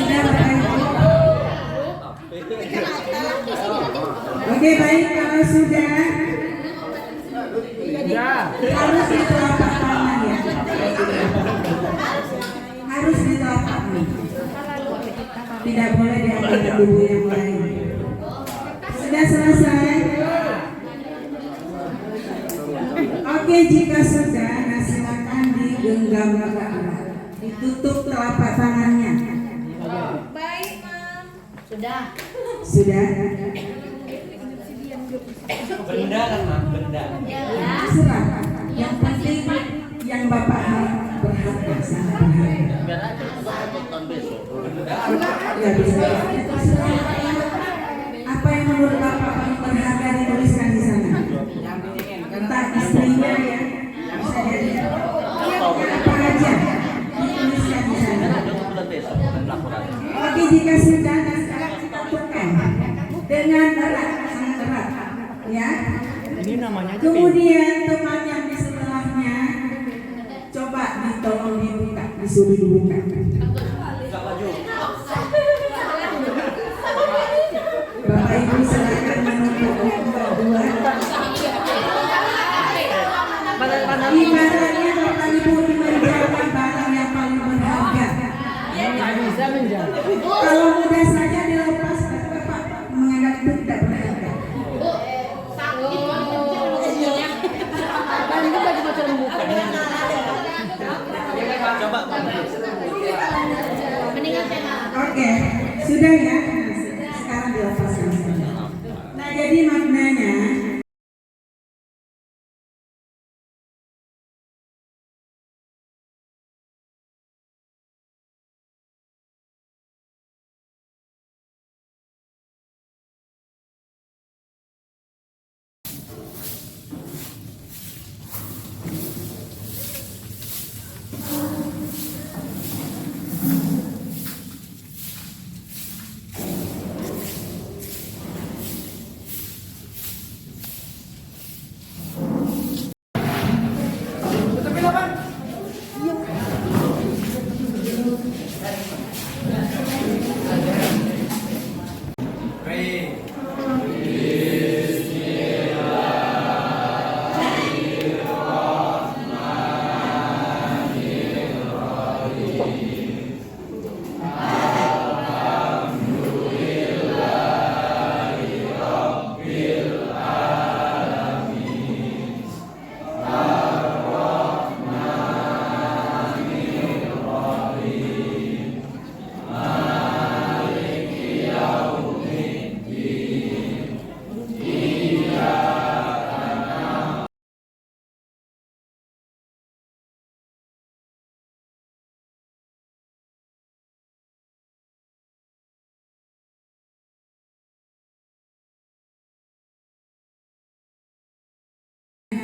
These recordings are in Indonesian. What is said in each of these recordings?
Sudah Bapak Ibu. Oke baik, kalau sudah harus di telapak tangan ya. Harus di telapak tangan. Tidak boleh diambil tubuh yang lain. Sudah selesai? Oke, jika sudah, nah silakan digenggam erat-erat. Ditutup telapak tangannya. Baik, Mam. Sudah. Sudah? Benda kan, Mam? Benda. Serah. Yang penting yang Bapak berharga, sangat berharga. Biar aja tonton besok. Ya bisa. Apa yang menurut Bapak paling berharga dituliskan di sana? Entah istrinya ya, bisa jadi apa aja dituliskan di sana. Oke, jika sudah, nah sekarang kita tukar dengan erat, sangat erat, ya. Ini namanya aja Kemudian teman yang di sebelahnya coba ditolong dibuka, disuruh dibuka. Bapak Ibu silakan menutup kedua. Ibaratnya Bapak Ibu menjaga barang yang paling berharga. bisa menjaga. Kalau mudah saja dilepas, Bapak menganggap itu tidak berharga. Coba. Oke, sudah ya. Sekarang dilepaskan saja. Nah, jadi maknanya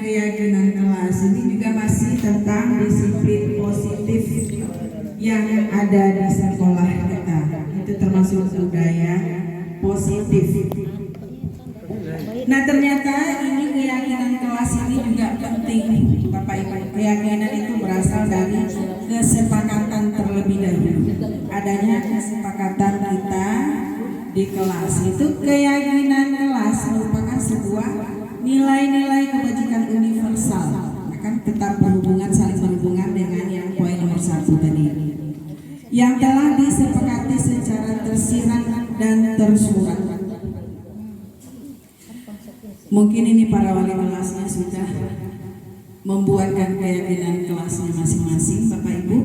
keyakinan kelas ini juga masih tentang disiplin positif yang ada di sekolah kita. Itu termasuk budaya positif. Nah ternyata ini keyakinan kelas ini juga penting, Bapak Ibu. Keyakinan itu berasal dari kesepakatan terlebih dahulu. Adanya kesepakatan kita di kelas itu keyakinan kelas merupakan sebuah nilai-nilai kebajikan universal, akan tetap berhubungan, saling berhubungan dengan yang poin nomor 1 tadi, yang telah disepakati secara tersirat dan tersurat. Mungkin ini para wali kelasnya sudah membuatkan keyakinan kelasnya masing-masing, Bapak Ibu.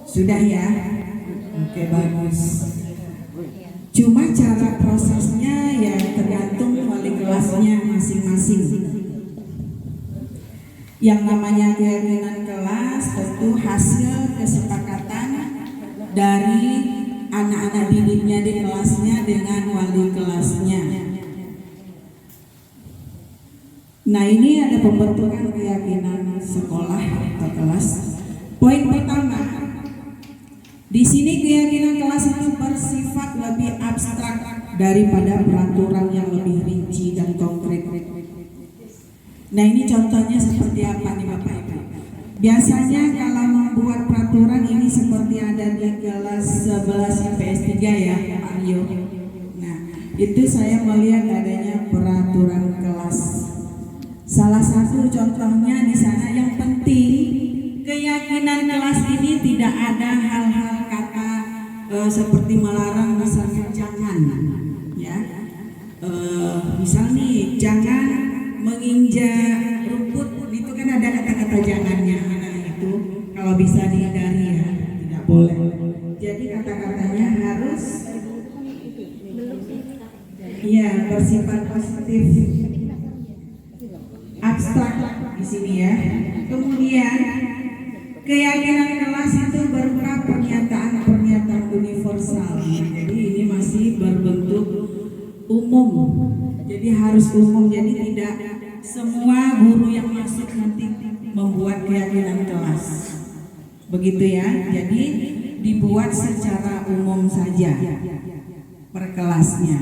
Sudah ya? Oke, bagus. Cuma cara prosesnya ya tergantung wali kelasnya masing-masing. Yang namanya keyakinan kelas tentu hasil kesepakatan dari anak-anak didiknya di kelasnya dengan wali kelasnya. Nah ini ada pembentukan keyakinan sekolah atau kelas. Poin pertama, di sini keyakinan kelas itu bersifat lebih abstrak daripada peraturan yang lebih rinci dan konkret. Nah ini contohnya seperti apa nih Bapak Ibu? Biasanya kalau membuat peraturan ini seperti ada di kelas 11 IPS 3 ya Pak Rio. Nah, itu saya melihat adanya peraturan kelas. Salah satu contohnya di sana yang penting, keyakinan kelas ini tidak ada hal-hal kata seperti melarang, misalnya jangan ya. Misal nih, jangan menginjak rumput, itu kan ada kata-kata jangannya. Nah itu kalau bisa dihindari ya, tidak boleh. Jadi kata-katanya harus ya bersifat positif, abstrak di sini ya. Kemudian keyakinan kelas itu berupa pernyataan-pernyataan universal. Jadi ini masih berbentuk umum. Jadi harus umum. Jadi tidak semua guru yang masuk nanti membuat keyakinan kelas. Begitu ya. Jadi dibuat secara umum saja per kelasnya.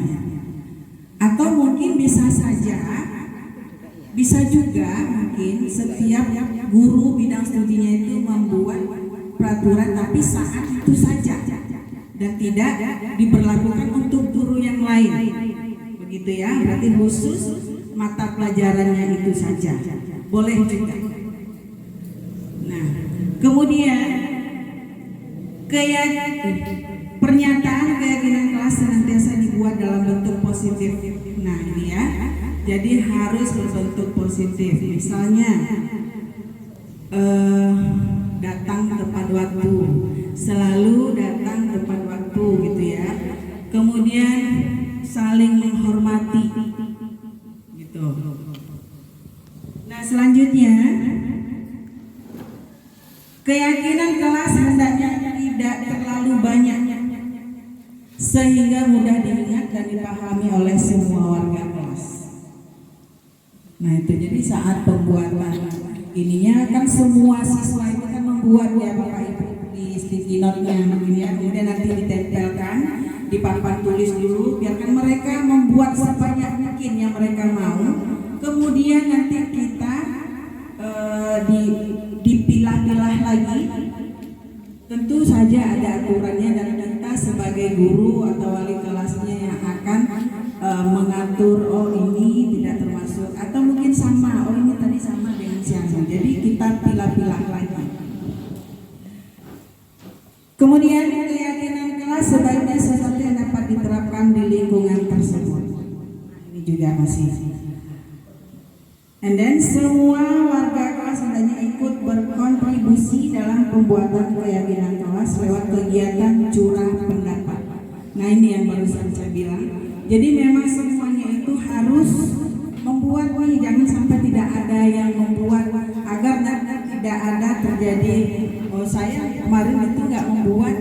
Atau mungkin bisa juga mungkin setiap guru bidang studinya itu membuat peraturan tapi saat itu saja dan tidak diberlakukan untuk guru yang lain. Begitu ya, berarti khusus mata pelajarannya itu saja. Boleh juga. Nah, kemudian pernyataan keyakinan kelas senantiasa dibuat dalam bentuk positif. Nah, ini ya. Jadi harus berbentuk positif. Misalnya datang tepat waktu, selalu datang tepat waktu gitu ya. Kemudian saling menghormati gitu. Nah, selanjutnya keyakinan kelas hendaknya tidak terlalu banyak sehingga mudah diingat dan dipahami oleh semua warga kelas. Nah itu jadi saat pembuatan ininya kan semua siswa itu kan membuat ya Bapak Ibu di sticky note-nya begini ya, kemudian nanti ditempelkan di papan tulis dulu, biarkan mereka membuat sebanyak mungkin yang mereka mau, kemudian nanti kita dipilah-pilah lagi. Tentu saja ada aturannya dan kita sebagai guru atau wali kelasnya yang akan mengatur, oh ini tidak termasuk, atau mungkin sama, oh ini tadi sama dengan siapa. Jadi kita pilah-pilah lagi. Kemudian keyakinan kelas sebaiknya sesuatu yang dapat diterapkan di lingkungan tersebut. Ini juga masih. And then semua warga kelas hendaknya ikut berkontribusi dalam pembuatan keyakinan kelas lewat kegiatan curah pendapat. Nah ini yang barusan saya bilang. Jadi memang semuanya itu harus membuat nih, jangan sampai tidak ada yang membuat agar tidak ada terjadi saya kemarin itu nggak membuat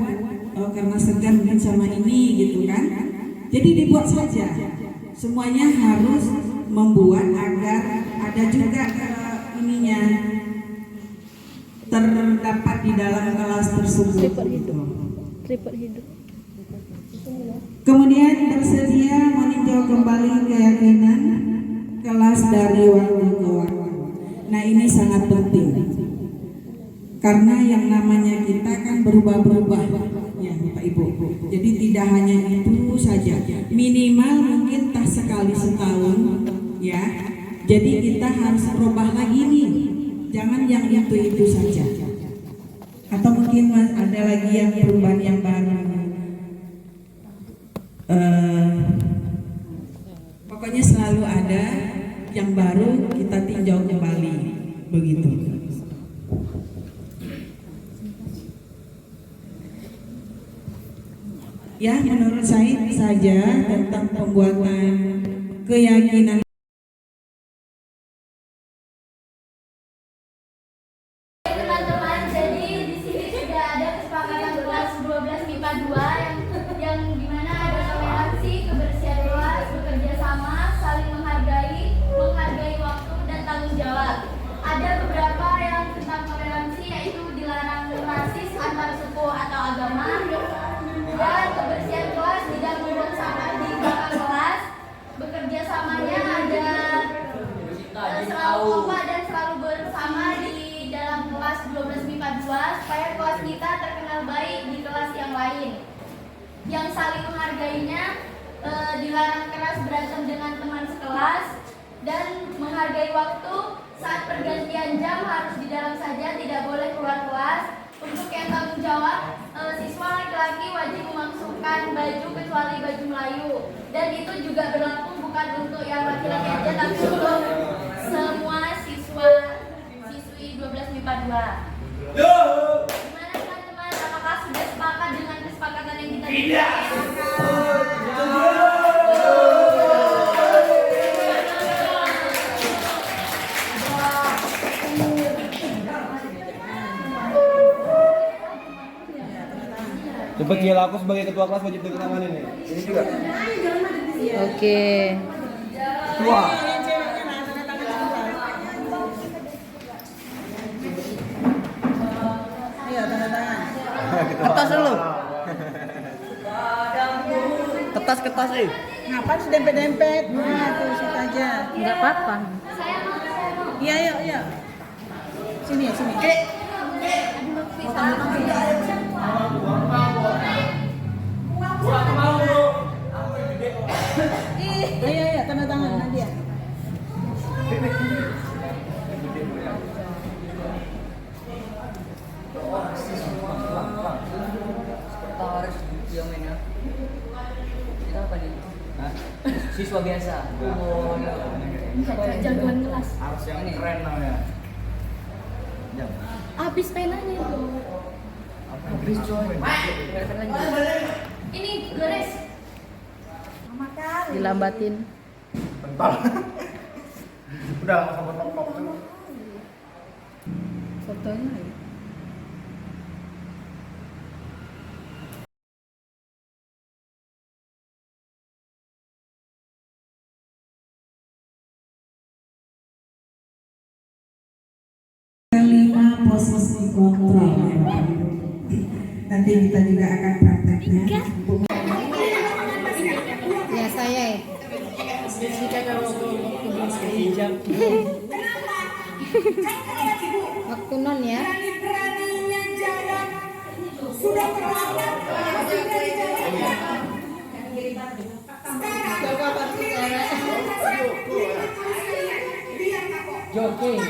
karena segan mungkin sama ini gitu kan. Jadi dibuat saja. Semuanya harus membuat agar ada juga ininya terdapat di dalam kelas tersebut. Kemudian bersedia meninjau kembali keyakinan kelas dari waktu ke waktu. Nah ini sangat penting karena yang namanya kita kan berubah-berubah ya Bapak Ibu. Jadi tidak hanya itu saja, minimal mungkin tak sekali setahun ya. Jadi kita harus berubah lagi nih, jangan yang itu saja. Atau mungkin ada lagi yang perubahan yang baru. Pokoknya selalu ada yang baru, kita tinjau kembali begitu. Ya menurut saya saja tentang pembuatan keyakinan. Teman-teman, jadi di sini sudah ada kesepakatan kelas 12 MIPA 2 yang dimana ada toleransi, kebersihan kelas, bekerja sama, saling menghargai waktu dan tanggung jawab. Ada beberapa yang tentang toleransi, yaitu dilarang rasis antar suku atau agama, dan kebersihan kelas tidak membuang sampah di belakang kelas. Bekerja samanya yang saling menghargainya, dilarang keras berantem dengan teman sekelas, dan menghargai waktu. Saat pergantian jam harus di dalam saja, tidak boleh keluar kelas. Untuk yang tanggung jawab, siswa laki-laki wajib memasukkan baju kecuali baju Melayu, dan itu juga berlaku bukan untuk yang laki-laki aja, tapi untuk semua siswi 12 MIPA 2. Gimana teman-teman? Apakah sudah sepakat dengan kesepakatan yang kita bicarakan? Cepet gila, aku sebagai ketua kelas wajib tanda tangan ini. Ini juga. Oke. Wah. Iya, tanda tangan. Kertas dulu. Kertas nih. Ngapain sih dempet-dempet? Nah, tuh situ aja. Enggak apa-apa. Saya mau. Iya, iya. Sini. Iya, tanda tangan Nadia. Sekretaris yang ini. Kita apa nih? Siswa biasa. Oh, Jagoan kelas. Harus yang keren namanya. Jam. Habis penanya itu. Habis coy. Ini gores. Dilambatin. Bentar. Udah sama top. Fotonya ya. Kelima, posisi kontrol. Nanti kita juga akan prakteknya. Ya saya. Waktu non ya. Joking.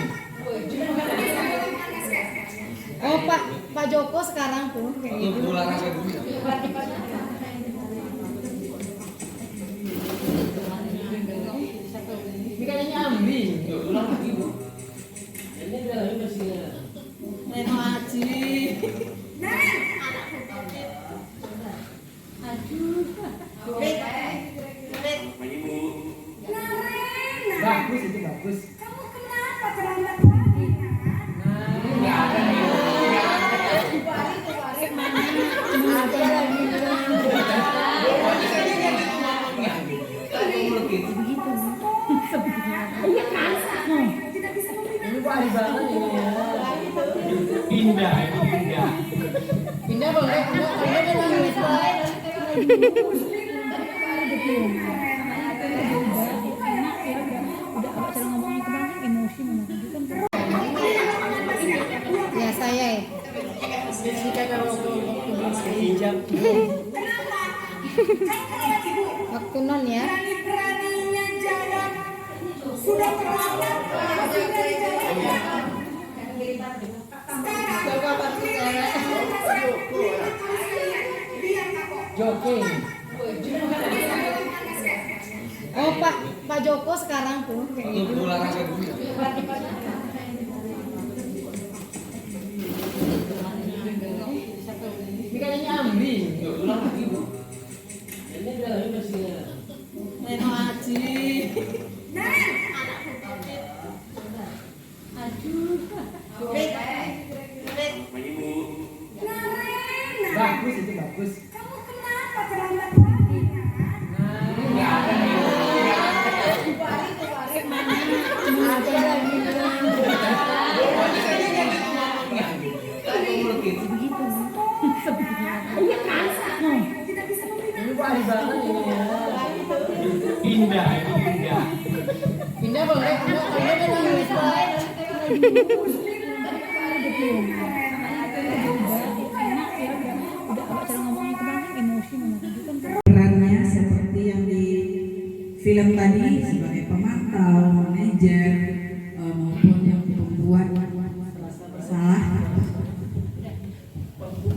Oh Pak Joko sekarang tuh. Untuk olahraga dulu. Ini kayaknya ambing. Ulang lagi, Bu. Ini udah mesinnya. Neno Aji. Bagus itu bagus. Ini Pak Ari banget ini ya. Indah. Indah boleh. Ya saya. Waktu non ya. Joking. Oh Pak Joko sekarang tuh. Untuk olahraga dulu. Ini kayaknya ambing. Ulang lagi, Bu. Ini udah mesinnya. Neno Aji. Bagus itu bagus. Ini Pak Ari banget ini ya. Indah. Indah boleh. Udah cara ngomongnya kemarin emosi film tadi sebagai pemantau, manajer, maupun yang membuat salah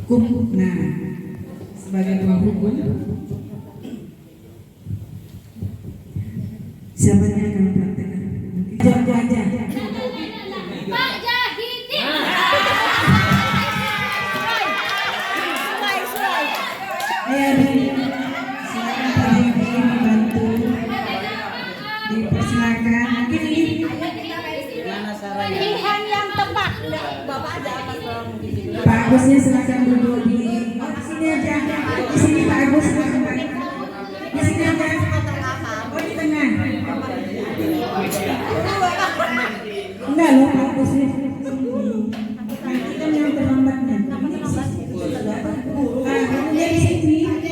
hukum. Nah, sebagai penghukum, siapa yang akan mempraktekkan? Contoh aja. Pak Jahidin. Silakan Pak Jahidin membantu. Dipersilakan. Mungkin ini Pilihan yang tepat. Bapak ada apa Pak Agusnya silakan duduk di sini aja. Di sini Pak Agus silakan Pak. Di sini aja. Oh di tengah. Enggak loh Pak Agus di sini. Nanti kan yang terlambatnya. Dia di sini. Di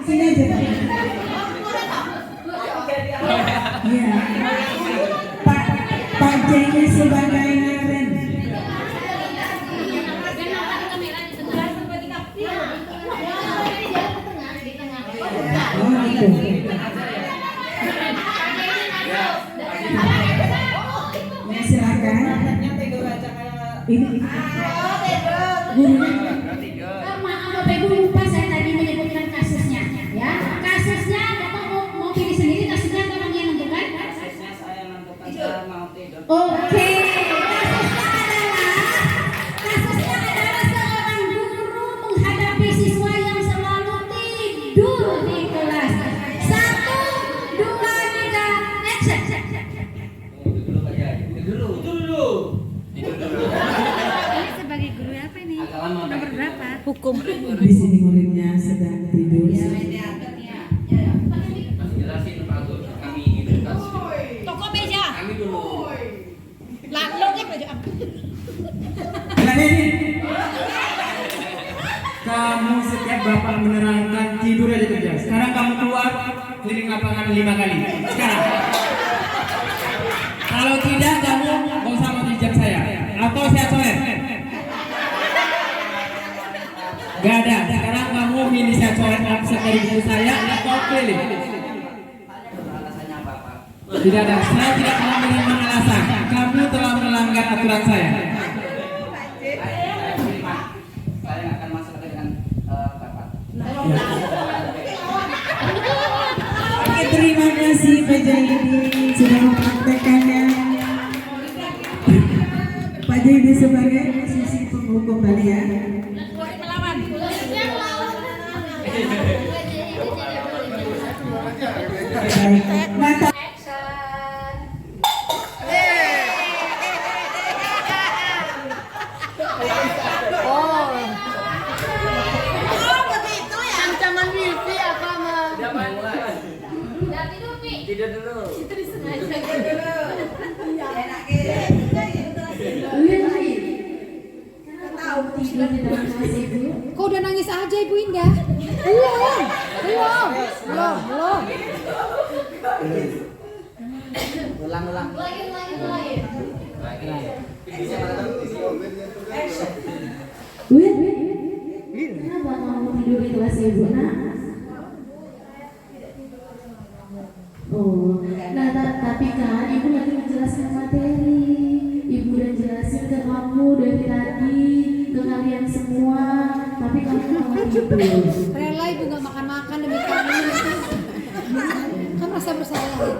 sini aja Pak. Iya. Pak J-nya sebagai ngaren. Oh gitu. Ya silakan. Ini Maaf Bapak Ibu, lupa saya tadi menyebutkan kasusnya ya. Kasusnya Bapak mau pilih sendiri kasusnya atau kami yang menentukan? Kasusnya saya menentukan saya mau tidur. Oke. Kasusnya adalah seorang guru menghadapi siswa yang selalu tidur di kelas. 1, 2, 3, action. Ini sebagai guru apa ini? Agak lama. Nomor berapa? Hukum. di sini muridnya sedang tidur. Masih jelasin Pak Agus, kami gitu kan. Toko meja. Kami dulu. Lalu meja. Kamu setiap bapak menerangkan tidur aja kerja. Sekarang kamu keluar keliling lapangan 5 kali. Sekarang. Kalau tidak kamu mau sama jam saya atau saya coret. Gak ada. Sekarang kamu ini saya coret absen dari buku saya atau keliling. Alasannya apa, Pak? Tidak ada. Saya tidak mau menerima alasan. Kamu telah melanggar aturan saya. Saya nggak akan masuk dengan Bapak. Oke, terima kasih Pak Jahidin sudah mempraktekannya. Pak Jahidin sebagai posisi penghukum tadi ya. Baik. Nah, Ancaman wifi apa mah? Udah tidur, Pi. Tidur dulu. Kok udah nangis aja Ibu Indah? Belum. Ulang. Lagi. Kenapa kamu tidur di kelas Ibu nak? Oh, nah tapi kan Ibu lagi menjelaskan materi. Ibu udah jelasin ke kamu dari tadi, ke kalian semua, tapi kamu malah tidur. Rela Ibu nggak makan demi kamu. Kan rasa bersalah.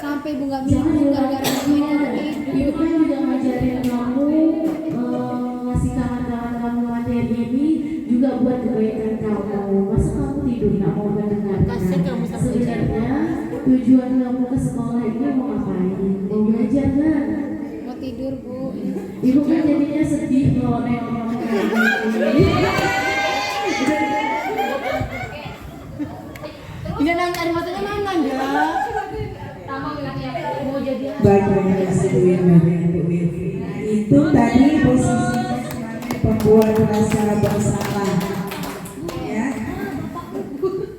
Sampai Ibu nggak Jangan minum gara-gara dilakukan Ibu semua. tidur. Ibu kan juga ngajarin kamu, ngasih kawan-kawan kamu materi ini juga buat kebaikan kamu. Masa kamu tidur nggak mau mendengarkan? Sebenarnya tujuan kamu ke sekolah ini mau ngapain? Mau belajar kan? Mau tidur Bu. Ibu kan jadinya sedih kalau nengok kamu kayak gini. Iya nang air matanya mana enggak? Sama bilangnya. Mau jadi baik, terima kasih Bu Wifi. Itu tadi posisinya sebagai pembuat rasa bersalah. Ya,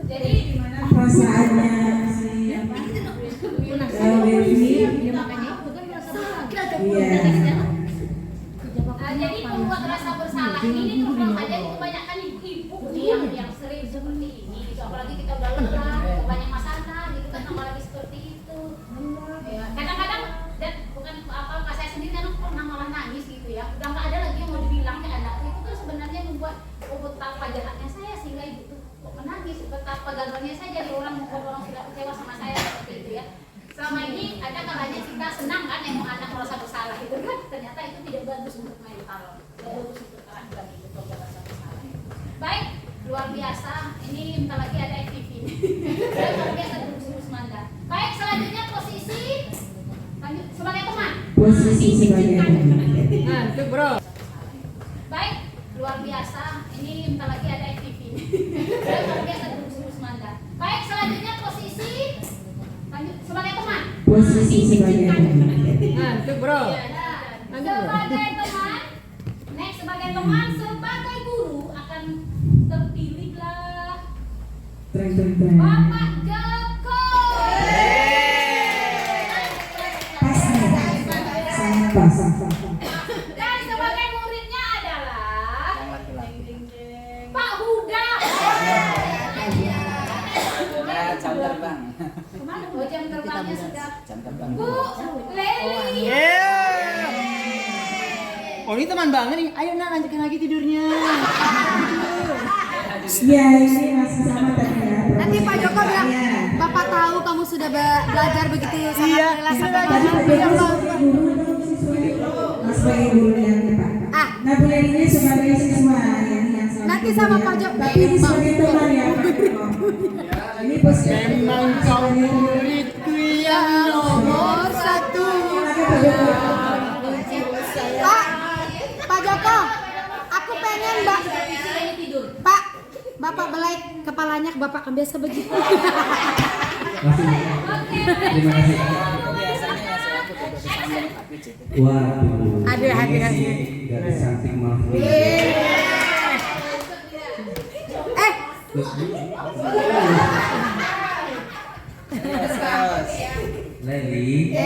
Jadi perasaannya si Wifi. Iya. jadi membuat rasa bersalah ini program aja kebanyakan ibu-ibu yang sering seperti ini gitu. Apalagi kita udah lelah, banyak masalah gitu betapa jahatnya saya sehingga ibu tuh kok menangis, betapa gagalnya saya jadi orang membuat orang tidak kecewa sama saya seperti itu ya. Selama ini ada kalanya kita senang kan yang anak merasa bersalah itu kan, ternyata itu tidak bagus untuk mental, tidak bagus untuk karakter itu kalau merasa bersalah. Baik, luar biasa. Ini bentar lagi ada FTV ini. Luar biasa terus Manda. Baik, selanjutnya posisi lanjut sebagai teman. Posisi sebagai teman. Nah, itu bro. Baik, luar biasa. Ini bentar lagi ada FTV ini. Luar biasa terus Manda. Baik, selanjutnya posisi lanjut sebagai teman. Posisi sebagai teman. Nah, itu bro. Ya, sebagai teman, next sebagai teman, sebagai guru akan terpilihlah Tren. Bapak Joko. Pas nih. Sangat pas. Dan sebagai muridnya adalah Yang laki-laki. Pak Huda. Ya, jam terbang. Kemana? Oh, jam terbangnya sudah. Jam terbang. Bu Leli. Oh ini teman banget nih. Ayo nak lanjutkan lagi tidurnya. Ya ini masih sama tadi ya. Nanti Pak Joko bilang, Iya. Bapak tahu kamu sudah belajar begitu sangat rela sampai Tadi Pak Joko sebagai guru atau siswa? Mas sebagai guru yang depan. Ah. Nah, Bu Leli ini sebagai siswa yang sama. Nanti sama Pak Joko. Tapi ini sebagai teman ya Pak Joko. Ini posisi Memang kau muridku yang nomor satu. Pak Joko, aku pengen Pak, Bapak belai kepalanya ke Bapak kan biasa begitu. Terima kasih. Biasanya ya saya foto sama aku gitu. Waduh. Aduh, hati-hati. Dari samping Mahfud. Leli.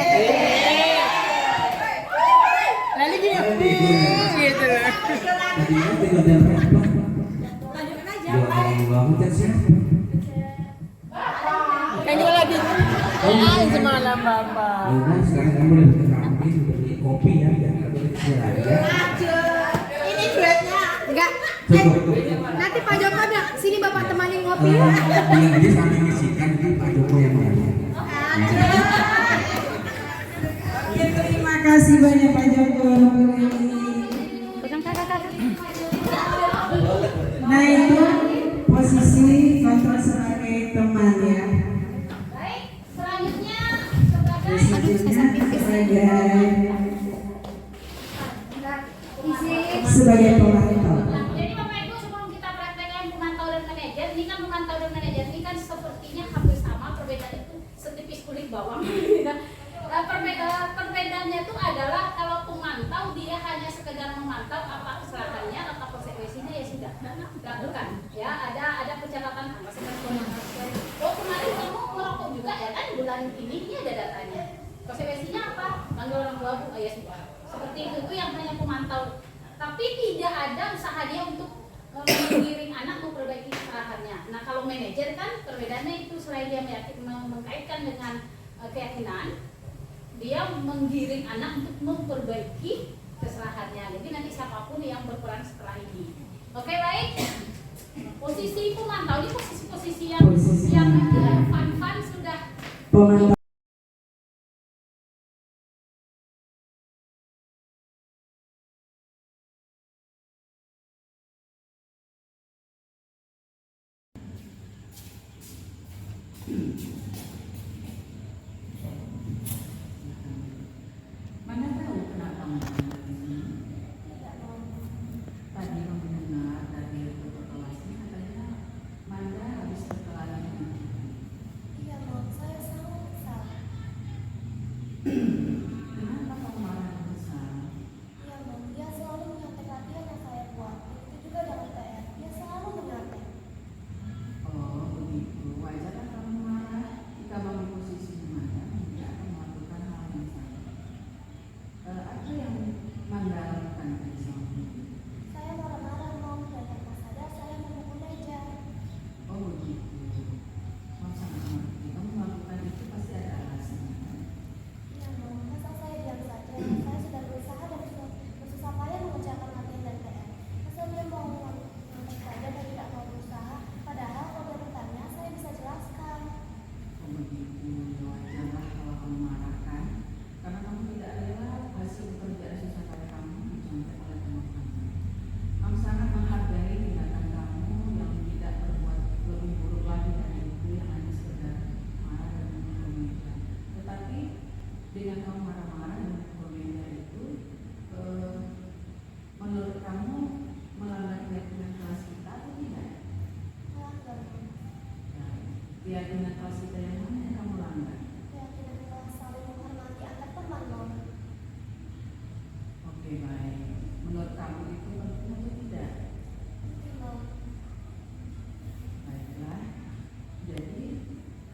Lali gitu. Gitu. Tadinya tinggal jam berapa? Ya Allah, hujan siapa? Kan juga lagi. Main semalam Bapak. Ya udah, sekarang kamu boleh ke kantin beli kopi ya, jangan boleh istirahat ya. Ini duetnya. Enggak. Cukup. Nanti Pak Joko bilang, sini Bapak temani ngopi. Bilang aja saling ngisikan nanti Pak Joko yang nanya. Ya, terima kasih banyak Pak Joko. Pegang kakak. Nah itu posisi kontrol sebagai teman ya. Baik, selanjutnya sebagai pemantau. Jadi Bapak Ibu sebelum kita praktekkan pemantau dan manajer, ini kan pemantau dan manajer ini kan sepertinya hampir sama, perbedaan itu setipis kulit bawang. Perbedaannya itu adalah kalau pemantau dia hanya sekedar memantau apa kesalahannya atau konsekuensinya ya sudah lakukan. Ya ada pencatatan oh kemarin kamu merokok juga ya kan bulan ini ada datanya. Konsekuensinya apa? Panggil orang tua bu, ya sudah. Seperti itu yang hanya pemantau. Tapi tidak ada usaha dia untuk menggiring anak memperbaiki kesalahannya. Nah kalau manajer kan perbedaannya itu selain dia mengkaitkan dengan keyakinan, dia menggiring anak untuk memperbaiki kesalahannya. Jadi nanti siapapun yang berperan setelah ini. Oke baik. Posisi pemantau ini posisi yang fun sudah. Pemantau. Mana tahu kenapa Manda di sini? Tadi mendengar dari ketua kelasnya katanya Manda habis berkelahi dengan Iya, Mom, saya sangat kesal. kenapa kamu marah besar? Iya, Mom, dia selalu menyontek latihan yang saya buat. Begitu juga dengan PR, dia selalu menyontek. Oh begitu, wajar kan kamu marah? Keyakinan kelas kita yang mana yang kamu langgar? Keyakinan kelas saling menghormati antar teman, Nom. Oke, baik. Menurut kamu itu penting atau tidak? Penting, Nom. Baiklah. Jadi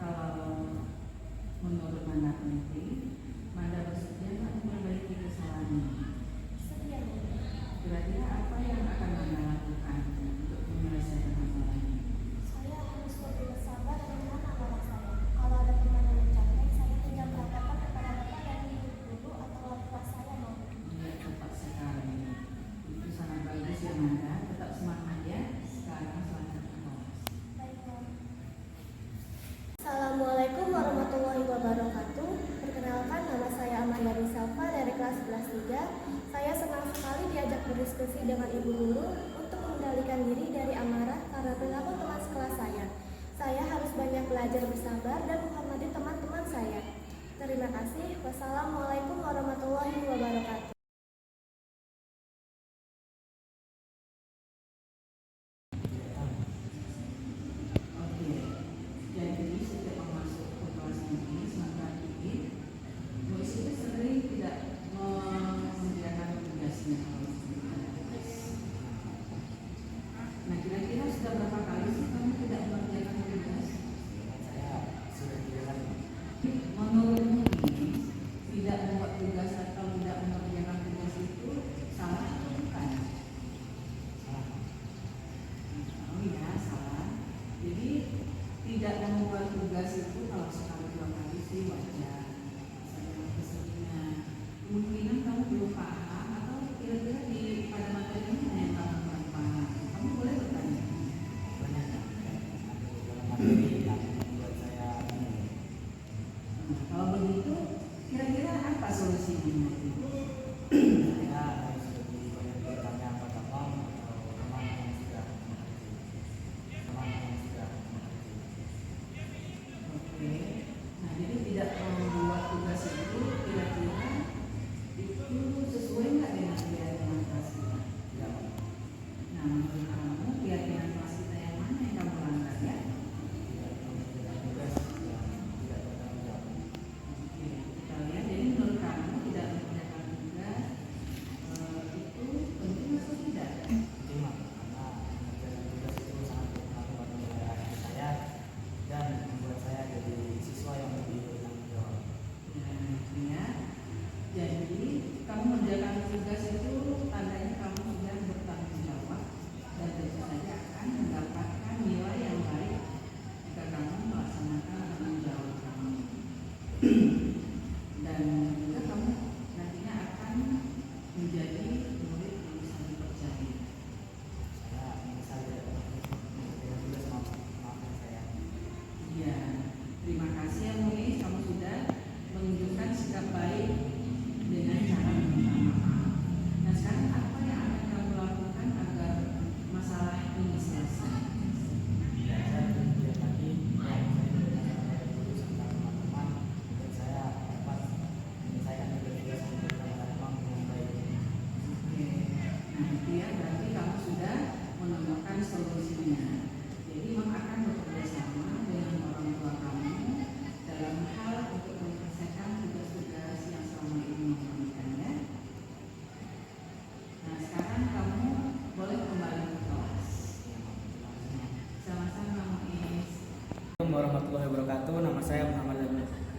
kalau menurut Manda penting, Manda bersedia nggak memperbaiki kesalahan ini? Sedia, Nom. Kira-kira apa yang akan Manda lakukan untuk menyelesaikan masalah ini? Saya harus lebih bersabar dan menahan amarah saya. Kalau ada teman yang mencapai, saya tinggal mengatakan kepada bapak dan ibu guru atau wali kelas saya, Nom. Iya, tepat sekali. Itu sangat bagus ya Manda. Tetap semangat ya. Sekarang selamat kelas. Baik, Nom. Assalamualaikum warahmatullahi wabarakatuh. Perkenalkan, nama saya Amariani Salva dari kelas 11 3. Saya senang sekali diajak berdiskusi dengan ibu guru untuk mengendalikan diri dari amarah karena perilaku teman sekelas saya. Saya harus banyak belajar bersabar dan menghormati teman-teman saya. Terima kasih. Wassalamualaikum warahmatullahi wabarakatuh. Oke, jadi setiap masuk ke kelas ini sangat dikit. Muis itu sering tidak mengerjakan tugasnya kalau ada tugas. Nah, kira-kira sudah berapa kali sih kamu tidak mengerjakan tugas? Saya sudah 3 kali. Menurutmu ini tidak membuat tugas atau tidak mengerjakan tugas itu salah atau bukan? Oh iya, salah. Jadi tidak membuat tugas itu kalau sekali 2 kali sih wajar. Saya keseringan. Kemungkinan kamu belum paham atau kira-kira di pada materi mana yang kamu kurang paham. Kamu boleh bertanya. Banyak dalam materi yang membuat saya bingung. Nah, kalau begitu, kira-kira apa solusinya? Saya harus lebih banyak bertanya pada teman atau teman yang sudah mengerti. Teman yang sudah mengerti. Oke, nah jadi tidak membuat tugas itu kira-kira itu sesuai nggak dengan keyakinan kelas kita? Tidak. Nah, menurut kamu keyakinan kelas kita yang mana yang kamu langgar ya? Tidak mengerjakan tugas yang tidak bertanggung jawab. Oke, kita lihat. Jadi menurut kamu tidak mengerjakan tugas itu penting atau tidak? Penting lah, karena mengerjakan tugas itu sangat berpengaruh pada nilai akhir saya dan membuat saya jadi siswa yang lebih bertanggung jawab. Ya. Jadi kamu mengerjakan tugas itu tandanya kamu sudah bertanggung jawab dan tentu saja akan mendapatkan nilai yang baik jika kamu melaksanakan tanggung jawab kamu. Dan juga kamu nantinya akan menjadi murid yang bisa dipercaya. Saya menyesal tidak mengerjakan tugas, maafkan saya. Iya, terima kasih ya Muis, kamu sudah menunjukkan sikap baik dengan cara meminta maaf. Nah, sekarang apa yang akan kamu lakukan agar masalah ini selesai? Saya berpikir lagi yang saya berikan kepada guru serta teman-teman agar saya dapat menyelesaikan tugas-tugas yang diberikan oleh teman dengan baik. Oke, nah itu ya berarti kamu sudah menemukan solusinya. Jadi memang akan bekerja sama dengan orang tua kamu dalam hal untuk menyelesaikan tugas-tugas yang selama ini memberikan ya. Nah, sekarang kamu boleh kembali ke kelas. Sama-sama Muis. Assalamualaikum warahmatullahi wabarakatuh. Nama saya Muhammad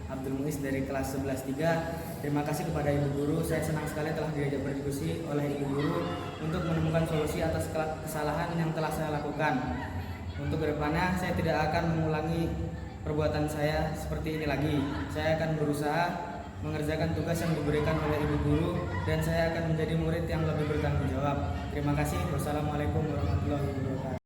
Abdul Muiz dari kelas 11 3. Terima kasih kepada Ibu Guru. Saya senang sekali telah diajak berdiskusi oleh Ibu Guru untuk menemukan solusi atas kesalahan yang telah saya lakukan. Untuk kedepannya saya tidak akan mengulangi perbuatan saya seperti ini lagi. Saya akan berusaha mengerjakan tugas yang diberikan oleh Ibu Guru dan saya akan menjadi murid yang lebih bertanggung jawab. Terima kasih. Wassalamualaikum warahmatullahi wabarakatuh.